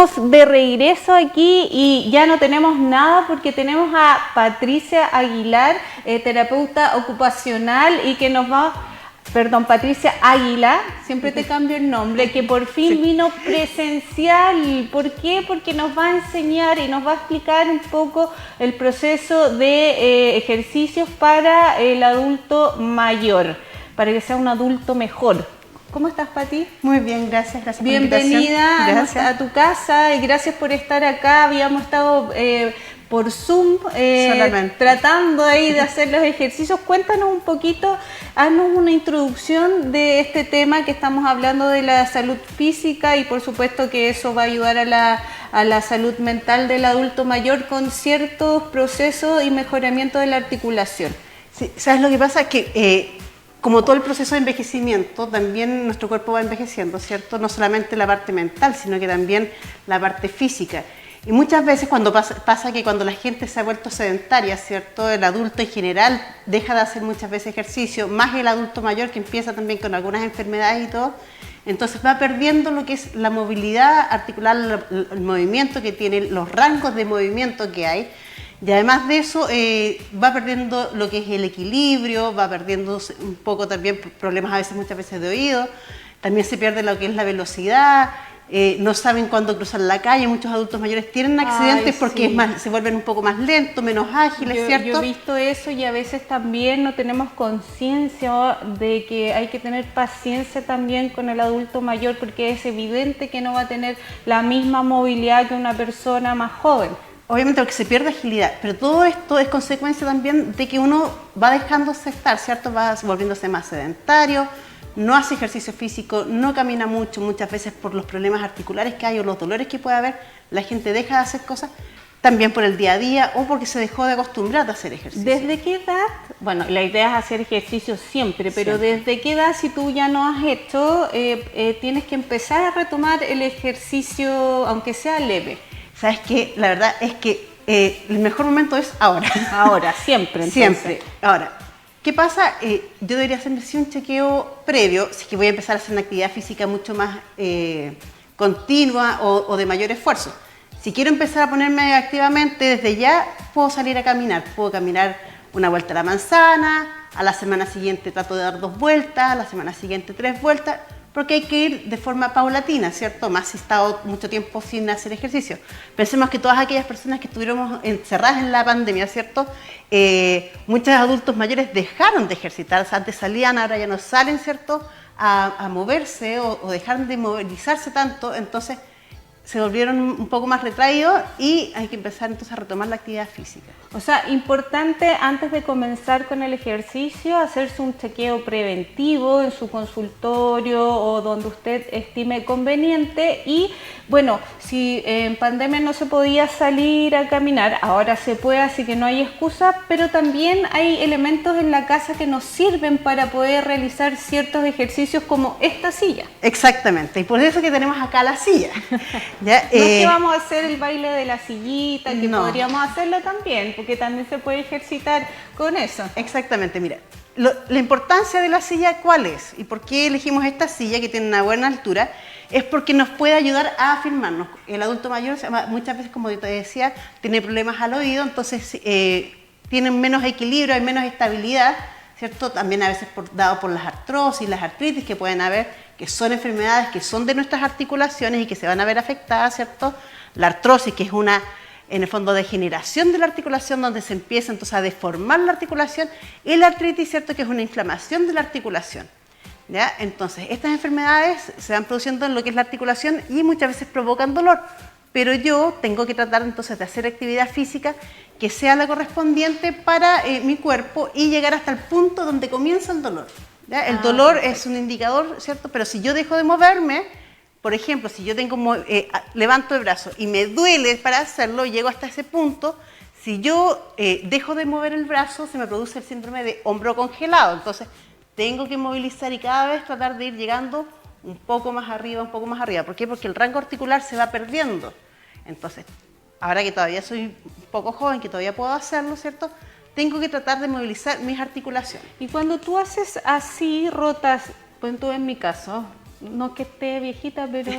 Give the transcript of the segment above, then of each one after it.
Estamos de regreso aquí y ya no tenemos nada porque tenemos a Patricia Aguilar, terapeuta ocupacional y que nos va... Perdón, Patricia Águila, siempre te cambio el nombre, que por fin vino presencial. ¿Por qué? Porque nos va a enseñar y nos va a explicar un poco el proceso de ejercicios para el adulto mayor, para que sea un adulto mejor. ¿Cómo estás, Pati? Muy bien, gracias por la Bienvenida a tu casa y gracias por estar acá. Habíamos estado por Zoom tratando ahí de hacer los ejercicios. Cuéntanos un poquito, haznos una introducción de este tema que estamos hablando de la salud física y por supuesto que eso va a ayudar a la salud mental del adulto mayor con ciertos procesos y mejoramiento de la articulación. Sí, ¿sabes lo que pasa? Que como todo el proceso de envejecimiento, también nuestro cuerpo va envejeciendo, ¿cierto? No solamente la parte mental, sino que también la parte física. Y muchas veces cuando pasa que cuando la gente se ha vuelto sedentaria, ¿cierto? El adulto en general deja de hacer muchas veces ejercicio, más el adulto mayor que empieza también con algunas enfermedades y todo, entonces va perdiendo lo que es la movilidad articular, el movimiento que tiene, los rangos de movimiento que hay. Y además de eso, va perdiendo lo que es el equilibrio, va perdiendo un poco también problemas a veces, muchas veces de oído, también se pierde lo que es la velocidad, no saben cuándo cruzar la calle, muchos adultos mayores tienen accidentes porque se vuelven un poco más lentos, menos ágiles, ¿cierto? Yo he visto eso y a veces también no tenemos conciencia de que hay que tener paciencia también con el adulto mayor porque es evidente que no va a tener la misma movilidad que una persona más joven. Obviamente porque se pierde agilidad, pero todo esto es consecuencia también de que uno va dejándose estar, ¿cierto? Va volviéndose más sedentario, no hace ejercicio físico, no camina mucho, muchas veces por los problemas articulares que hay o los dolores que puede haber, la gente deja de hacer cosas, también por el día a día o porque se dejó de acostumbrar a hacer ejercicio. ¿Desde qué edad? Bueno, la idea es hacer ejercicio siempre, pero ¿desde qué edad, si tú ya no has hecho, tienes que empezar a retomar el ejercicio, aunque sea leve? ¿Sabes qué? La verdad es que el mejor momento es ahora. Ahora, siempre. Entonces. Siempre. Ahora, ¿qué pasa? Yo debería hacerme un chequeo previo, si es que voy a empezar a hacer una actividad física mucho más continua o de mayor esfuerzo. Si quiero empezar a ponerme activamente, desde ya puedo salir a caminar. Puedo caminar una vuelta a la manzana, a la semana siguiente trato de dar 2 vueltas, a la semana siguiente 3 vueltas, porque hay que ir de forma paulatina, ¿cierto? Más si he estado mucho tiempo sin hacer ejercicio. Pensemos que todas aquellas personas que estuvieron encerradas en la pandemia, ¿cierto? Muchos adultos mayores dejaron de ejercitarse, antes salían, ahora ya no salen, ¿cierto? A moverse o dejaron de movilizarse tanto, entonces se volvieron un poco más retraídos y hay que empezar entonces a retomar la actividad física. O sea, importante antes de comenzar con el ejercicio hacerse un chequeo preventivo en su consultorio o donde usted estime conveniente y bueno, si en pandemia no se podía salir a caminar, ahora se puede, así que no hay excusa, pero también hay elementos en la casa que nos sirven para poder realizar ciertos ejercicios como esta silla. Exactamente, y por eso que tenemos acá la silla. ¿Ya? No es que vamos a hacer el baile de la sillita, que podríamos hacerlo también, porque también se puede ejercitar con eso. Exactamente, mira, la importancia de la silla, ¿cuál es? ¿Y por qué elegimos esta silla que tiene una buena altura? Es porque nos puede ayudar a afirmarnos. El adulto mayor muchas veces, como te decía, tiene problemas al oído, entonces tienen menos equilibrio, hay menos estabilidad, ¿cierto? También a veces dado por las artrosis, las artritis que pueden haber, que son enfermedades que son de nuestras articulaciones y que se van a ver afectadas, ¿cierto? La artrosis, que es una, en el fondo, degeneración de la articulación, donde se empieza entonces a deformar la articulación, y la artritis, ¿cierto?, que es una inflamación de la articulación. ¿Ya? Entonces, estas enfermedades se van produciendo en lo que es la articulación y muchas veces provocan dolor, pero yo tengo que tratar entonces de hacer actividad física que sea la correspondiente para mi cuerpo y llegar hasta el punto donde comienza el dolor. ¿Ya? El dolor es un indicador, ¿cierto? Pero si yo dejo de moverme, por ejemplo, si yo levanto el brazo y me duele para hacerlo, llego hasta ese punto, si yo dejo de mover el brazo, se me produce el síndrome de hombro congelado. Entonces, tengo que movilizar y cada vez tratar de ir llegando un poco más arriba, un poco más arriba. ¿Por qué? Porque el rango articular se va perdiendo. Entonces, ahora que todavía soy un poco joven, que todavía puedo hacerlo, ¿cierto?, tengo que tratar de movilizar mis articulaciones. Y cuando tú haces así, rotas, pues tú en mi caso, no que esté viejita, pero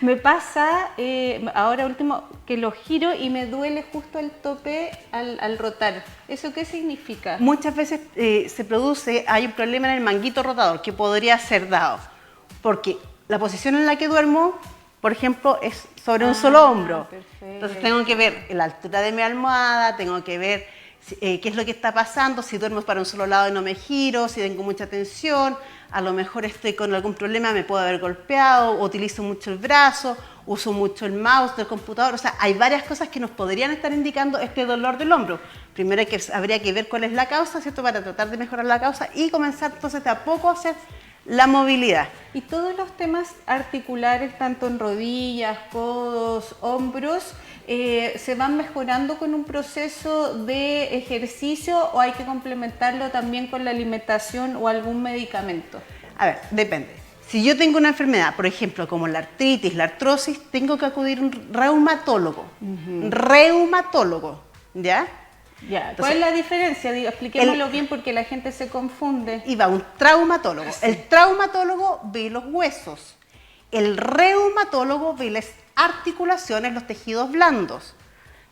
me pasa ahora último que lo giro y me duele justo el tope al rotar. ¿Eso qué significa? Muchas veces hay un problema en el manguito rotador que podría ser dado, porque la posición en la que duermo, por ejemplo, es sobre un solo hombro. Perfecto. Entonces tengo que ver la altura de mi almohada, tengo que ver qué es lo que está pasando, si duermo para un solo lado y no me giro, si tengo mucha tensión, a lo mejor estoy con algún problema, me puedo haber golpeado, utilizo mucho el brazo, uso mucho el mouse del computador. O sea, hay varias cosas que nos podrían estar indicando este dolor del hombro. Primero habría que ver cuál es la causa, ¿cierto? Para tratar de mejorar la causa y comenzar entonces de a poco a hacer la movilidad. Y todos los temas articulares, tanto en rodillas, codos, hombros, ¿se van mejorando con un proceso de ejercicio o hay que complementarlo también con la alimentación o algún medicamento? A ver, depende. Si yo tengo una enfermedad, por ejemplo, como la artritis, la artrosis, tengo que acudir a un reumatólogo. Reumatólogo, ¿ya? Ya. Entonces, ¿cuál es la diferencia? Expliquémoslo bien porque la gente se confunde. Y va un traumatólogo. Sí. El traumatólogo ve los huesos. El reumatólogo ve las articulaciones, los tejidos blandos.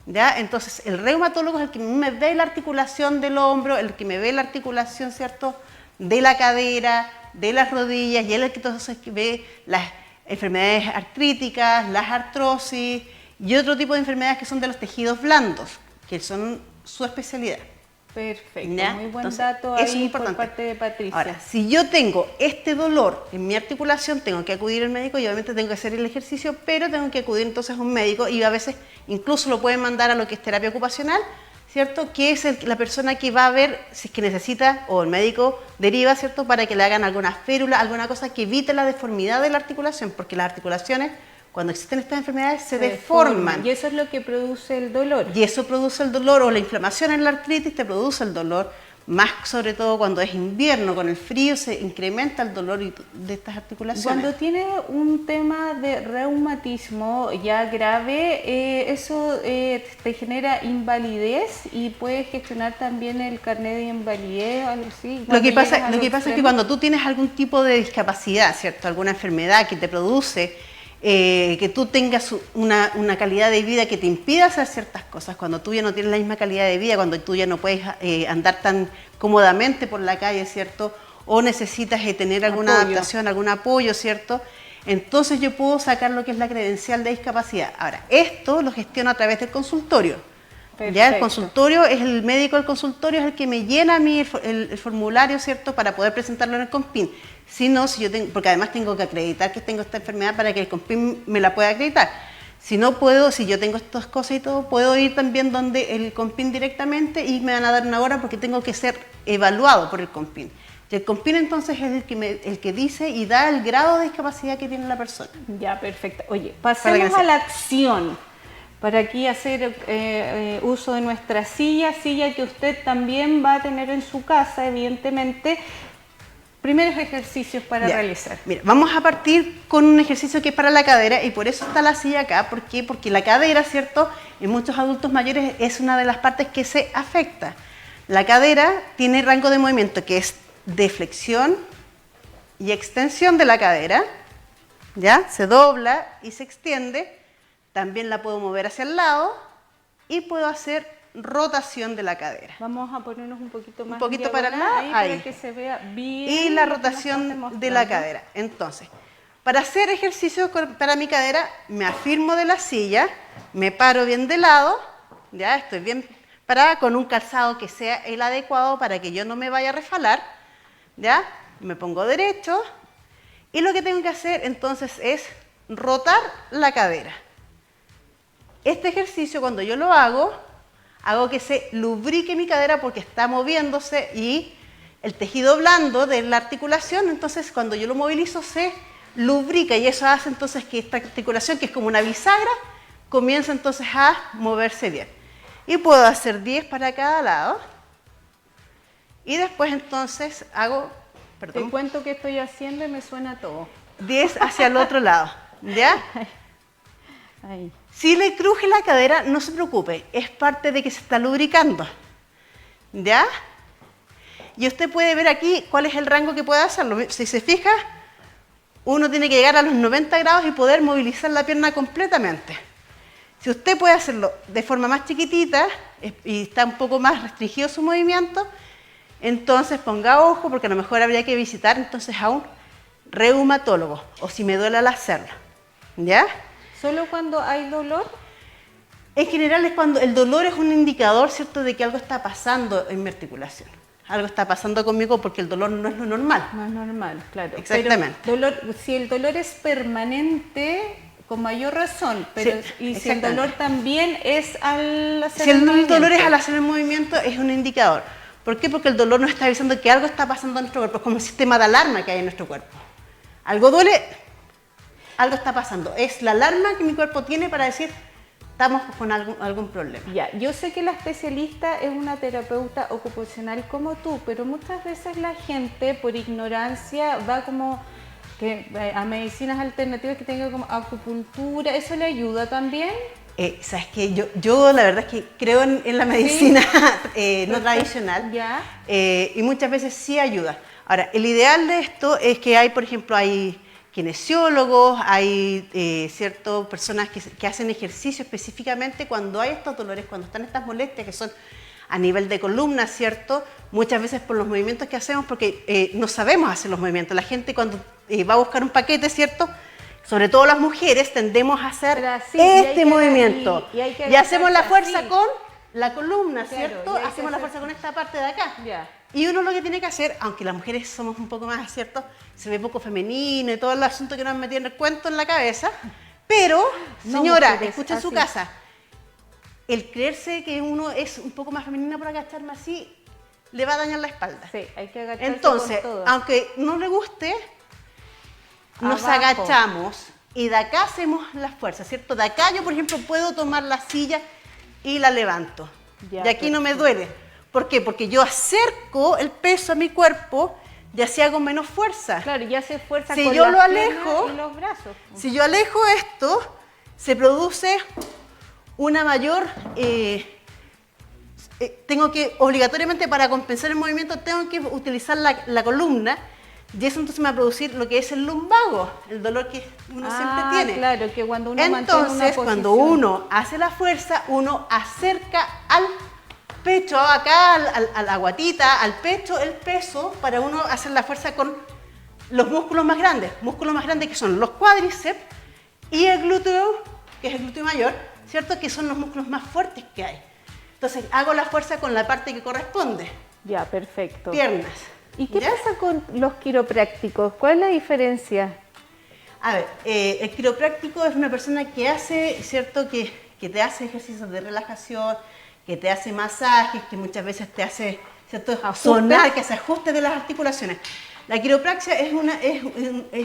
¿Ya? Entonces, el reumatólogo es el que me ve la articulación del hombro, el que me ve la articulación, ¿cierto?, de la cadera, de las rodillas, y él es el que entonces ve las enfermedades artríticas, las artrosis y otro tipo de enfermedades que son de los tejidos blandos, que son su especialidad. Perfecto, ¿Ya? muy buen Entonces, dato eso es ahí importante. por parte de Patricia. Ahora, si yo tengo este dolor en mi articulación, tengo que acudir al médico y obviamente tengo que hacer el ejercicio, pero tengo que acudir entonces a un médico y a veces incluso lo pueden mandar a lo que es terapia ocupacional, ¿cierto? Que es la persona que va a ver si es que necesita, o el médico deriva, ¿cierto?, para que le hagan alguna férula, alguna cosa que evite la deformidad de la articulación, porque las articulaciones, cuando existen estas enfermedades, se deforman. Y eso es lo que produce el dolor. Y eso produce el dolor, o la inflamación en la artritis te produce el dolor, más sobre todo cuando es invierno, con el frío se incrementa el dolor de estas articulaciones. Cuando tiene un tema de reumatismo ya grave, eso te genera invalidez y puedes gestionar también el carnet de invalidez o algo así. Lo que pasa es que cuando tú tienes algún tipo de discapacidad, ¿cierto?, alguna enfermedad que te produce que tú tengas una calidad de vida que te impida hacer ciertas cosas, cuando tú ya no tienes la misma calidad de vida, cuando tú ya no puedes andar tan cómodamente por la calle, ¿cierto?, o necesitas tener alguna adaptación, algún apoyo, ¿cierto?, entonces yo puedo sacar lo que es la credencial de discapacidad. Ahora, esto lo gestiono a través del consultorio. Perfecto. Ya el consultorio, es el médico del consultorio, es el que me llena a mí el formulario, ¿cierto?, para poder presentarlo en el CONPIN. Si no, porque además tengo que acreditar que tengo esta enfermedad para que el CONPIN me la pueda acreditar. Si no puedo, si yo tengo estas cosas y todo, puedo ir también donde el CONPIN directamente y me van a dar una hora porque tengo que ser evaluado por el CONPIN. Y el CONPIN entonces es el que dice y da el grado de discapacidad que tiene la persona. Ya, perfecto. Oye, pasemos a la acción. Para aquí hacer uso de nuestra silla que usted también va a tener en su casa, evidentemente. Primeros ejercicios para realizar. Mira, vamos a partir con un ejercicio que es para la cadera y por eso está la silla acá. ¿Por qué? Porque la cadera, ¿cierto?, en muchos adultos mayores es una de las partes que se afecta. La cadera tiene rango de movimiento que es de flexión y extensión de la cadera, ¿ya? Se dobla y se extiende. También la puedo mover hacia el lado y puedo hacer rotación de la cadera. Vamos a ponernos un poquito más para el lado, ahí, para que se vea bien. Y la rotación de la cadera. Entonces, para hacer ejercicio para mi cadera, me afirmo de la silla, me paro bien de lado, ya estoy bien parada con un calzado que sea el adecuado para que yo no me vaya a resbalar, ya, me pongo derecho y lo que tengo que hacer entonces es rotar la cadera. Este ejercicio, cuando yo lo hago que se lubrique mi cadera porque está moviéndose y el tejido blando de la articulación, entonces cuando yo lo movilizo se lubrica y eso hace entonces que esta articulación, que es como una bisagra, comienza entonces a moverse bien. Y puedo hacer 10 para cada lado y después entonces hago, Te cuento que estoy haciendo y me suena todo. 10 hacia el otro lado, ¿ya? Ahí. Si le cruje la cadera, no se preocupe, es parte de que se está lubricando, ¿ya? Y usted puede ver aquí cuál es el rango que puede hacerlo. Si se fija, uno tiene que llegar a los 90 grados y poder movilizar la pierna completamente. Si usted puede hacerlo de forma más chiquitita y está un poco más restringido su movimiento, entonces ponga ojo, porque a lo mejor habría que visitar entonces a un reumatólogo, o si me duele al hacerlo, ¿ya? ¿Solo cuando hay dolor? En general es cuando el dolor es un indicador, ¿cierto?, de que algo está pasando en mi articulación. Algo está pasando conmigo porque el dolor no es lo normal. No es normal, claro. Exactamente. Pero si el dolor es permanente, con mayor razón, pero Sí, y si el dolor también es al hacer Si el movimiento. dolor es al hacer el movimiento, es un indicador. ¿Por qué? Porque el dolor nos está avisando que algo está pasando en nuestro cuerpo, es como un sistema de alarma que hay en nuestro cuerpo. Algo duele, algo está pasando. Es la alarma que mi cuerpo tiene para decir, estamos con algún problema. Ya, yo sé que la especialista es una terapeuta ocupacional como tú, pero muchas veces la gente por ignorancia va como que a medicinas alternativas que tengan como acupuntura, ¿eso le ayuda también? ¿Sabes qué? Yo la verdad es que creo en la medicina no tradicional. Ya. Y muchas veces sí ayuda. Ahora, el ideal de esto es que hay, por ejemplo, hay kinesiólogos, hay ciertas personas que hacen ejercicio específicamente cuando hay estos dolores, cuando están estas molestias que son a nivel de columna, ¿cierto? Muchas veces por los movimientos que hacemos, porque no sabemos hacer los movimientos. La gente cuando va a buscar un paquete, ¿cierto?, sobre todo las mujeres, tendemos a hacer este movimiento. Y hacemos la fuerza así con la columna, claro, ¿cierto? Hacemos la fuerza con esta parte de acá. Ya. Y uno lo que tiene que hacer, aunque las mujeres somos un poco más, ¿cierto?, se ve poco femenino y todo el asunto que nos han metido en el cuento en la cabeza, pero, No, señora, mujeres, escucha en su así. casa, el creerse que uno es un poco más femenina por agacharme así, le va a dañar la espalda. Sí, hay que agacharse Entonces, con todo. aunque no le guste, nos Abajo. agachamos y de acá hacemos la fuerza, ¿cierto? De acá yo, por ejemplo, puedo tomar la silla y la levanto. Ya, Y aquí no me duele. ¿Por qué? Porque yo acerco el peso a mi cuerpo y así hago menos fuerza. Claro, ya se esfuerza Si con yo las lo piernas alejo, y los brazos. Si yo alejo esto, se produce una mayor... tengo que, obligatoriamente para compensar el movimiento, tengo que utilizar la columna y eso entonces me va a producir lo que es el lumbago, el dolor que uno siempre tiene. Claro, que cuando uno mantiene una Entonces, cuando posición. uno hace la fuerza, uno acerca al pecho, acá, a la guatita, al pecho, el peso, para uno hacer la fuerza con los músculos más grandes que son los cuádriceps y el glúteo, que es el glúteo mayor, ¿cierto? Que son los músculos más fuertes que hay. Entonces, hago la fuerza con la parte que corresponde, Ya, perfecto. piernas. ¿Y qué ¿Ya? pasa con los quiroprácticos? ¿Cuál es la diferencia? A ver, el quiropráctico es una persona que hace, ¿cierto?, que te hace ejercicios de relajación, que te hace masajes, que muchas veces te hace, ¿cierto?, sonar, que hace ajustes de las articulaciones. La quiropraxia es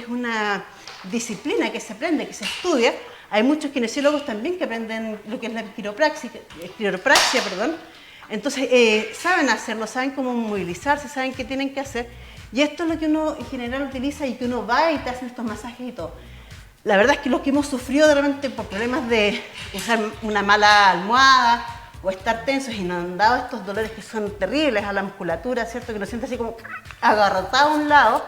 una disciplina que se aprende, que se estudia. Hay muchos kinesiólogos también que aprenden lo que es la quiropraxia. Entonces, saben hacerlo, saben cómo movilizarse, saben qué tienen que hacer. Y esto es lo que uno en general utiliza y que uno va y te hacen estos masajes y todo. La verdad es que los que hemos sufrido de repente por problemas de usar una mala almohada o estar tensos y nos han dado estos dolores que son terribles a la musculatura, ¿cierto? Que nos siente así como agarrotado a un lado.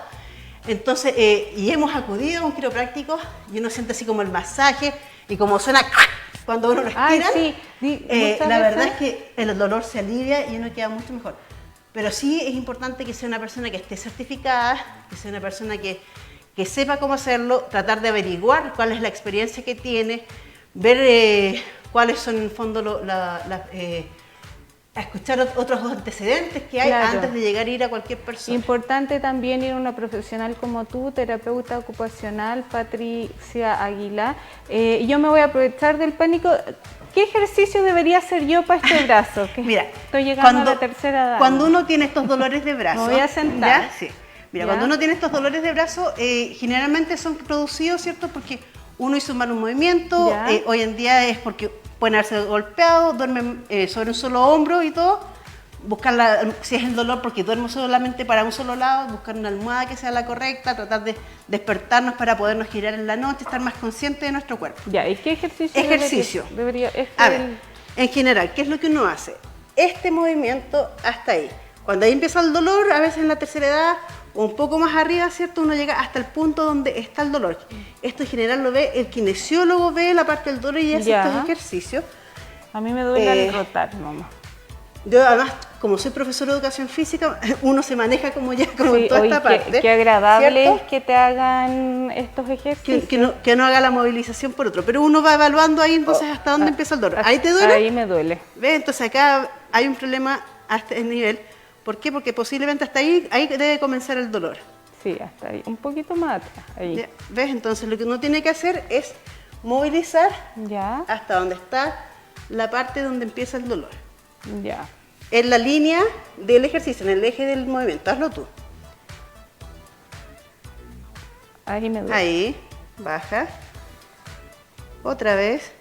Entonces, y hemos acudido a un quiropráctico y uno siente así como el masaje y como suena cuando uno respira. Ay, sí. La verdad es que el dolor se alivia y uno queda mucho mejor. Pero sí es importante que sea una persona que esté certificada, que sea una persona que sepa cómo hacerlo, tratar de averiguar cuál es la experiencia que tiene, ver cuáles son en el fondo a escuchar otros antecedentes que hay Claro. antes de llegar a ir a cualquier persona. Importante también ir a una profesional como tú, terapeuta ocupacional, Patricia Aguilar. Yo me voy a aprovechar del pánico. ¿Qué ejercicio debería hacer yo para este brazo? Que Mira, estoy llegando a la tercera edad. Cuando uno tiene estos dolores de brazo, Me voy a sentar. ¿ya? Sí. Mira, ¿Ya? cuando uno tiene estos dolores de brazo, generalmente son producidos, ¿cierto? Porque uno hizo un mal movimiento, ¿Ya? Hoy en día es porque pueden haberse golpeado, duermen sobre un solo hombro y todo. Buscar si es el dolor porque duermo solamente para un solo lado, buscar una almohada que sea la correcta, tratar de despertarnos para podernos girar en la noche, estar más conscientes de nuestro cuerpo. Ya, ¿y qué ejercicio Ejercicio. debería A ver, en general, ¿qué es lo que uno hace? Este movimiento hasta ahí. Cuando ahí empieza el dolor, a veces en la tercera edad, o un poco más arriba, ¿cierto? Uno llega hasta el punto donde está el dolor. Esto en general lo ve, el kinesiólogo ve la parte del dolor y hace Ya. estos ejercicios. A mí me duele al rotar, mamá. Yo además, como soy profesor de educación física, uno se maneja como ya, como Sí, en toda oye, esta parte. qué agradable ¿cierto? es que te hagan estos ejercicios. Que no haga la movilización por otro. Pero uno va evaluando ahí entonces hasta dónde empieza el dolor. ¿Ahí te duele? Ahí me duele. ¿Ves? Entonces acá hay un problema a este nivel. ¿Por qué? Porque posiblemente hasta ahí debe comenzar el dolor. Sí, hasta ahí, un poquito más atrás. Ahí. ¿Ya? ¿Ves? Entonces lo que uno tiene que hacer es movilizar Ya, hasta donde está la parte donde empieza el dolor. ya. En la línea del ejercicio, en el eje del movimiento. Hazlo tú. Ahí me duele. Ahí, baja. Otra vez.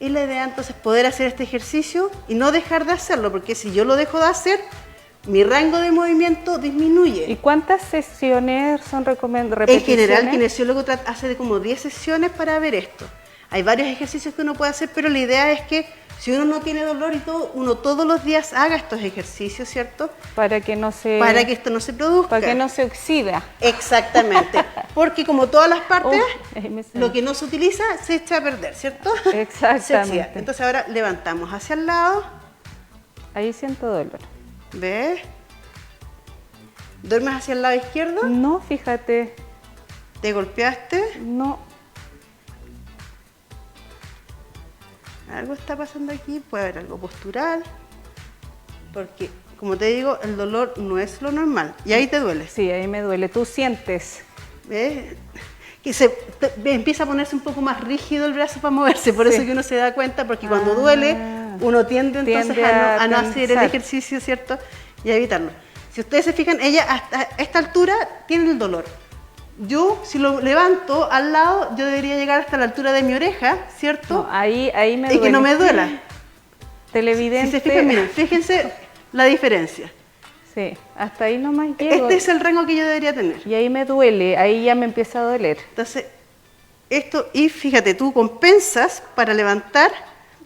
Y la idea entonces es poder hacer este ejercicio y no dejar de hacerlo, porque si yo lo dejo de hacer, mi rango de movimiento disminuye. ¿Y cuántas sesiones son En repeticiones? general, el kinesiólogo hace de como 10 sesiones para ver esto. Hay varios ejercicios que uno puede hacer, pero la idea es que si uno no tiene dolor y todo, uno todos los días haga estos ejercicios, ¿cierto? Para que no se... Para que esto no se produzca. Para que no se oxida. Exactamente. Porque como todas las partes, Ahí me sale. lo que no se utiliza se echa a perder, ¿cierto? Exactamente. Se oxida. Entonces ahora levantamos hacia el lado, Ahí siento dolor. ¿ves? Duermes hacia el lado izquierdo, No, fíjate, te golpeaste, no. algo está pasando aquí, puede haber algo postural, porque como te digo, el dolor no es lo normal y ahí te duele. Sí, ahí me duele. ¿Tú sientes? ¿Ves? Que empieza a ponerse un poco más rígido el brazo para moverse, por Sí. eso que uno se da cuenta, porque cuando duele, uno tiende entonces Tiende a no a hacer el tensar. ejercicio, ¿cierto? Y a evitarlo. Si ustedes se fijan, ella hasta esta altura tiene el dolor. Yo, si lo levanto al lado, yo debería llegar hasta la altura de mi oreja, ¿cierto? No, ahí me duele. Y que no me duela. Televidente. Si se fijan, miren, fíjense la diferencia. Sí, hasta ahí nomás llego. Este es el rango que yo debería tener. Y ahí me duele, ahí ya me empieza a doler. Entonces, esto, y fíjate, tú compensas para levantar,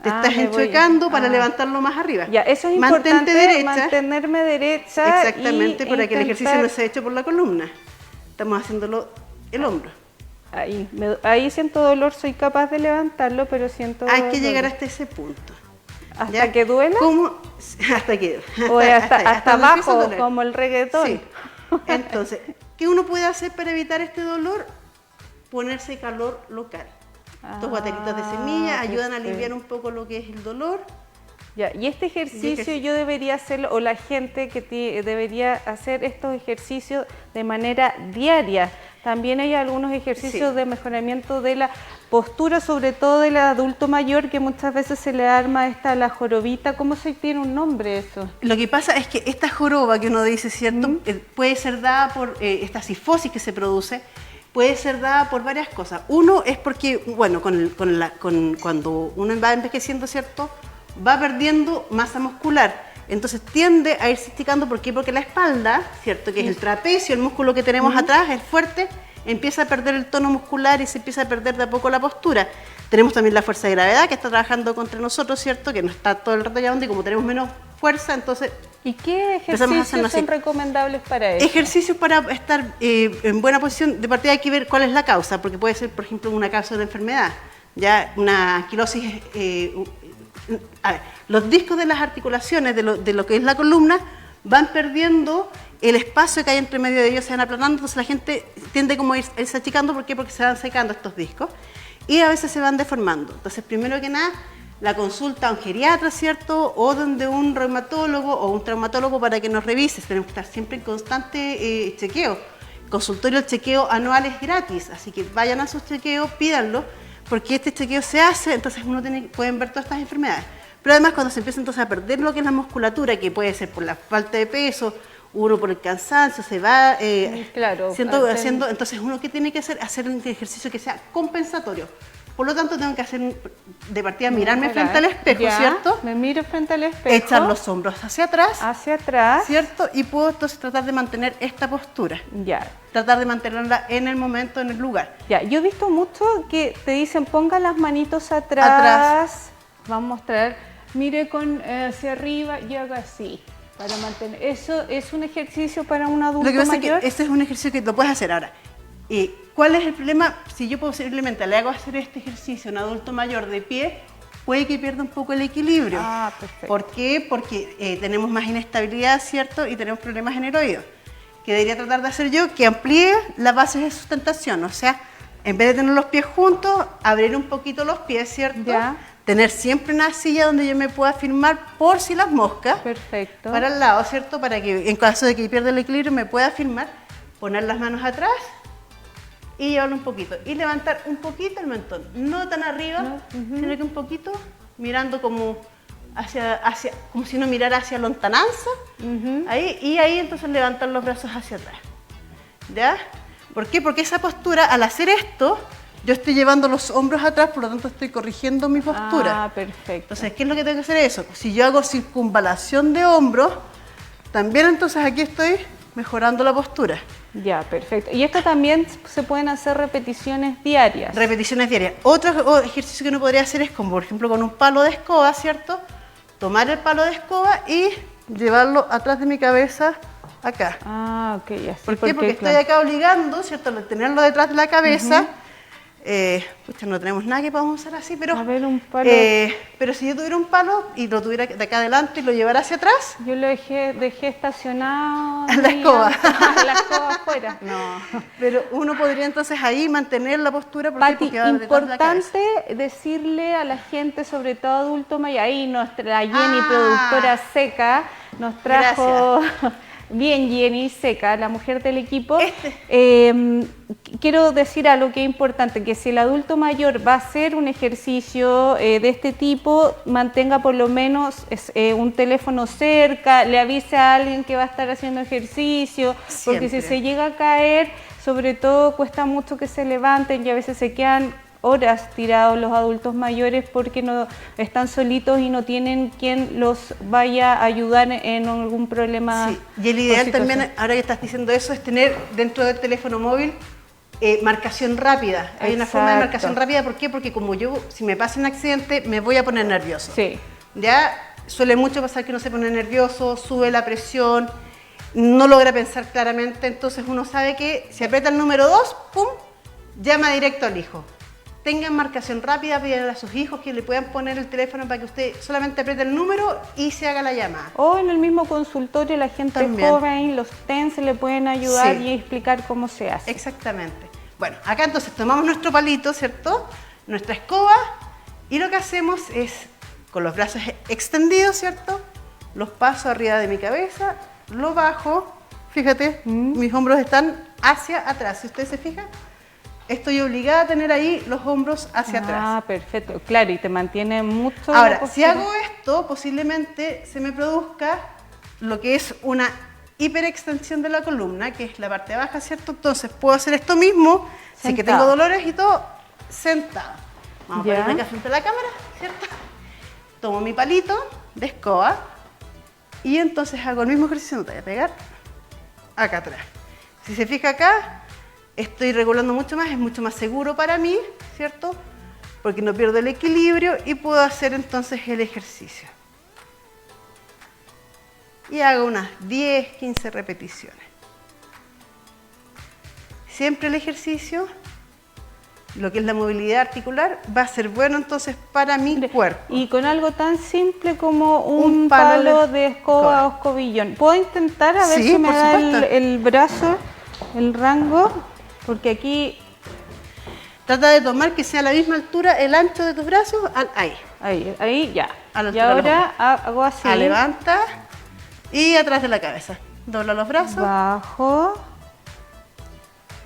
te estás me voy. enchuecando para levantarlo más arriba. Ya, eso es Mantente importante, derecha. mantenerme derecha. Exactamente, y para que el ejercicio no intentar- sea hecho por la columna. Estamos haciéndolo el hombro. Ahí siento dolor, soy capaz de levantarlo, pero siento Hay que dolor. llegar hasta ese punto. ¿Hasta ¿Ya? que duela? ¿Cómo? Hasta que O hasta donde empieza a abajo, doler. como el reggaetón. Sí. Entonces, ¿qué uno puede hacer para evitar este dolor? Ponerse calor local. Estos guateritos de semilla ayudan a aliviar un poco lo que es el dolor. Ya, y este ejercicio yo debería hacerlo, o la gente que debería hacer estos ejercicios de manera diaria. También hay algunos ejercicios Sí. de mejoramiento de la postura, sobre todo del adulto mayor, que muchas veces se le arma la jorobita. ¿Cómo se tiene un nombre eso? Lo que pasa es que esta joroba que uno dice, ¿cierto? Puede ser dada por esta cifosis que se produce, puede ser dada por varias cosas. Uno es porque, bueno, cuando uno va envejeciendo, ¿cierto? Va perdiendo masa muscular. Entonces tiende a irse esticando. ¿Por qué? Porque la espalda, ¿cierto? Que es el trapecio, el músculo que tenemos atrás, es fuerte, empieza a perder el tono muscular y se empieza a perder de a poco la postura. Tenemos también la fuerza de gravedad que está trabajando contra nosotros, ¿cierto? Que no está todo el rato allá donde, como tenemos menos fuerza, entonces ¿Y qué empezamos a ejercicios hacernos son así. recomendables para eso? Ejercicios para estar en buena posición. De partida hay que ver cuál es la causa, porque puede ser, por ejemplo, una causa de una enfermedad, ya una anquilosis. A ver, los discos de las articulaciones de lo que es la columna van perdiendo el espacio que hay entre medio de ellos, se van aplanando, entonces la gente tiende como a irse achicando. ¿Por qué? Porque se van secando estos discos y a veces se van deformando. Entonces, primero que nada, la consulta a un geriatra, ¿cierto? O donde un reumatólogo o un traumatólogo para que nos revise. Tenemos que estar siempre en constante chequeo. Consultorio, el chequeo anual es gratis, así que vayan a sus chequeos, pídanlo, porque este chequeo se hace, entonces pueden ver todas estas enfermedades. Pero además cuando se empieza entonces a perder lo que es la musculatura, que puede ser por la falta de peso, uno por el cansancio, se va Claro, haciendo, entonces uno que tiene que hacer un ejercicio que sea compensatorio. Por lo tanto tengo que hacer de partida mirarme frente al espejo, Ya, ¿cierto? Me miro frente al espejo. Echar los hombros hacia atrás, hacia atrás. ¿cierto? Y puedo entonces tratar de mantener esta postura. Ya. Tratar de mantenerla en el momento, en el lugar. Ya, yo he visto mucho que te dicen ponga las manitos atrás. Vamos a mostrar, mire hacia arriba y haga así. Para mantener. ¿Eso es un ejercicio para un adulto Lo que pasa mayor? es que este es un ejercicio que lo puedes hacer ahora. ¿Cuál es el problema? Si yo posiblemente le hago hacer este ejercicio a un adulto mayor de pie, puede que pierda un poco el equilibrio. Ah, perfecto. ¿Por qué? Porque tenemos más inestabilidad, ¿cierto? Y tenemos problemas en el oído. Que debería tratar de hacer yo, que amplíe las bases de sustentación. O sea, en vez de tener los pies juntos, abrir un poquito los pies, ¿cierto? Ya. Tener siempre una silla donde yo me pueda firmar por si las moscas. Perfecto. Para el lado, ¿cierto? Para que en caso de que pierda el equilibrio me pueda firmar, poner las manos atrás y llevarlo un poquito. Y levantar un poquito el mentón. No tan arriba, sino que un poquito mirando como como si no mirara hacia lontananza. Ahí, y ahí entonces levantar los brazos hacia atrás. ¿Ya? ¿Por qué? Porque esa postura, al hacer esto, yo estoy llevando los hombros atrás, por lo tanto estoy corrigiendo mi postura. Ah, perfecto. Entonces, ¿qué es lo que tengo que hacer? Eso. Si yo hago circunvalación de hombros, también entonces aquí estoy mejorando la postura. Ya, perfecto. Y esto también se pueden hacer repeticiones diarias. Repeticiones diarias. Otro ejercicio que uno podría hacer es, como por ejemplo con un palo de escoba, ¿cierto? Tomar el palo de escoba y llevarlo atrás de mi cabeza, acá. Ah, ok, así. ¿Por qué? Porque estoy claro. acá obligando, ¿cierto? Al tenerlo detrás de la cabeza. Pucha, no tenemos nada que podamos usar así, pero... A ver, un palo. Pero si yo tuviera un palo y lo tuviera de acá adelante y lo llevara hacia atrás... Yo lo dejé estacionado. En la escoba. La escoba afuera. No. Pero uno podría entonces ahí mantener la postura porque Pati, va detrás de la cabeza. importante decirle a la gente, sobre todo adulto mayor, ahí nuestra Jenny, Ah. productora seca, nos trajo, bien Jenny seca, la mujer del equipo. Quiero decir algo que es importante, que si el adulto mayor va a hacer un ejercicio de este tipo, mantenga por lo menos un teléfono cerca, le avise a alguien que va a estar haciendo ejercicio, porque si Siempre. se llega a caer, sobre todo cuesta mucho que se levanten y a veces se quedan horas tirados los adultos mayores porque no están solitos y no tienen quien los vaya a ayudar en algún problema. Sí. Y el ideal también, ahora que estás diciendo eso, es tener dentro del teléfono móvil marcación rápida. Hay una forma de marcación rápida, ¿por qué? Porque como yo, si me pasa un accidente, me voy a poner nervioso. Sí. Ya suele mucho pasar que uno se pone nervioso, sube la presión, no logra pensar claramente, entonces uno sabe que si aprieta el número 2, ¡pum!, llama directo al hijo. Tengan marcación rápida, pídanle a sus hijos que le puedan poner el teléfono para que usted solamente apriete el número y se haga la llamada. O en el mismo consultorio la gente También. joven, los TENS le pueden ayudar Sí. y explicar cómo se hace. Exactamente. Bueno, acá entonces tomamos nuestro palito, ¿cierto? Nuestra escoba, y lo que hacemos es, con los brazos extendidos, ¿cierto? Los paso arriba de mi cabeza, lo bajo, fíjate, mis hombros están hacia atrás. Si usted se fija, estoy obligada a tener ahí los hombros hacia atrás. Ah, perfecto. Claro, y te mantiene mucho. Ahora, la si postura. hago esto, posiblemente se me produzca lo que es una hiperextensión de la columna, que es la parte baja, ¿cierto? Entonces puedo hacer esto mismo, si es que tengo Sentado. dolores y todo, sentado. Vamos a Ya. ponerme acá frente a la cámara, ¿cierto? Tomo mi palito de escoba y entonces hago el mismo ejercicio, no te voy a pegar acá atrás. Si se fija acá, estoy regulando mucho más, es mucho más seguro para mí, ¿cierto? Porque no pierdo el equilibrio y puedo hacer entonces el ejercicio. Y hago unas 10, 15 repeticiones. Siempre el ejercicio, lo que es la movilidad articular, va a ser bueno entonces para mi cuerpo. Y con algo tan simple como un Un palo palo de de escoba o escobillón. ¿Puedo intentar a ver Sí, si me por da supuesto. el brazo, el rango? Porque aquí, Trata de tomar que sea a la misma altura el ancho de tus brazos, ahí ya. A la Y altura de los ahora hago así. levanta y atrás de la cabeza. Dobla los brazos. Bajo.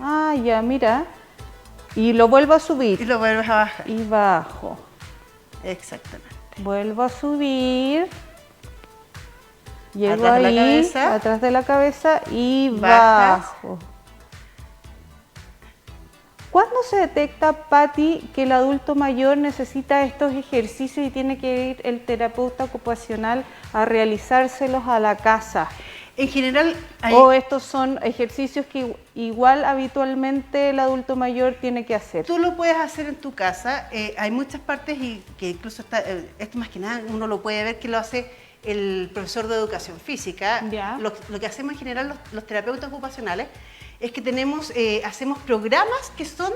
Ah, ya, mira. Y lo vuelvo a subir. Y lo vuelves a bajar. Y bajo. Exactamente. Vuelvo a subir. Llego Atrás de la ahí, cabeza. atrás de la cabeza y Bajas. bajo. ¿Cuándo se detecta, Pati, que el adulto mayor necesita estos ejercicios y tiene que ir el terapeuta ocupacional a realizárselos a la casa? En general, ¿O estos son ejercicios que igual habitualmente el adulto mayor tiene que hacer? tú lo puedes hacer en tu casa. Hay muchas partes y que incluso está, esto más que nada uno lo puede ver que lo hace el profesor de educación física. Ya. Lo que hacemos en general los terapeutas ocupacionales es que hacemos programas que son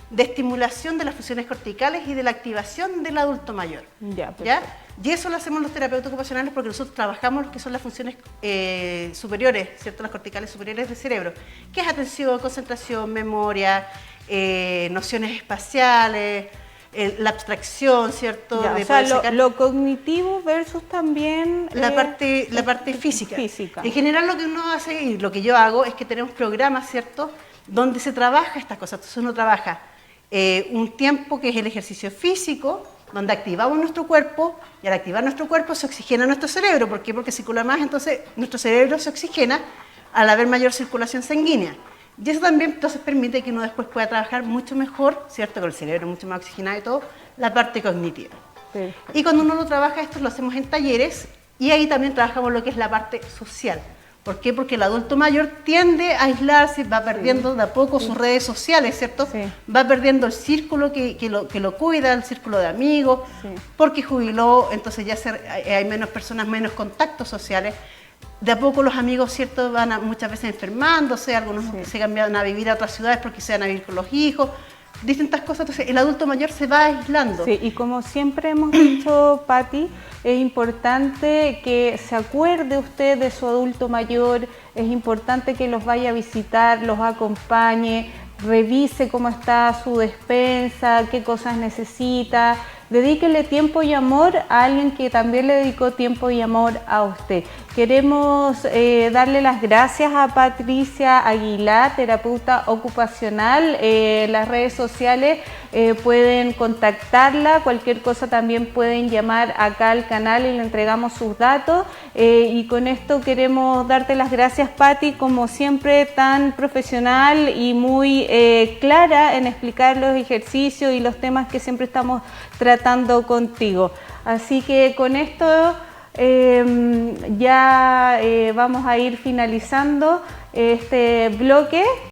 de estimulación de las funciones corticales y de la activación del adulto mayor. ¿Ya? Y eso lo hacemos los terapeutas ocupacionales porque nosotros trabajamos lo que son las funciones superiores, ¿cierto? Las corticales superiores del cerebro, que es atención, concentración, memoria, nociones espaciales, la abstracción, ¿cierto? Ya, o sea, lo cognitivo versus también la parte física. En general lo que uno hace y lo que yo hago es que tenemos programas, ¿cierto? Donde se trabaja estas cosas. Entonces uno trabaja un tiempo que es el ejercicio físico, donde activamos nuestro cuerpo y al activar nuestro cuerpo se oxigena nuestro cerebro. ¿Por qué? Porque circula más, entonces nuestro cerebro se oxigena al haber mayor circulación sanguínea. Y eso también entonces permite que uno después pueda trabajar mucho mejor, ¿cierto? Con el cerebro mucho más oxigenado y todo, la parte cognitiva. Perfecto. Y cuando uno lo trabaja, esto lo hacemos en talleres y ahí también trabajamos lo que es la parte social. ¿Por qué? Porque el adulto mayor tiende a aislarse, va perdiendo de a poco sus redes sociales, ¿cierto? Sí. Va perdiendo el círculo que lo cuida, el círculo de amigos, porque jubiló, entonces ya hay menos personas, menos contactos sociales. De a poco los amigos, ¿cierto? Van muchas veces enfermándose, algunos se cambian a vivir a otras ciudades porque se van a vivir con los hijos, distintas cosas, entonces el adulto mayor se va aislando. Sí, y como siempre hemos dicho, Patti, es importante que se acuerde usted de su adulto mayor, es importante que los vaya a visitar, los acompañe, revise cómo está su despensa, qué cosas necesita. Dedíquele tiempo y amor a alguien que también le dedicó tiempo y amor a usted. Queremos darle las gracias a Patricia Aguilar, terapeuta ocupacional. Las redes sociales pueden contactarla, cualquier cosa también pueden llamar acá al canal y le entregamos sus datos. Y con esto queremos darte las gracias, Patti, como siempre tan profesional y muy clara en explicar los ejercicios y los temas que siempre estamos tratando contigo. Así que con esto ya vamos a ir finalizando este bloque.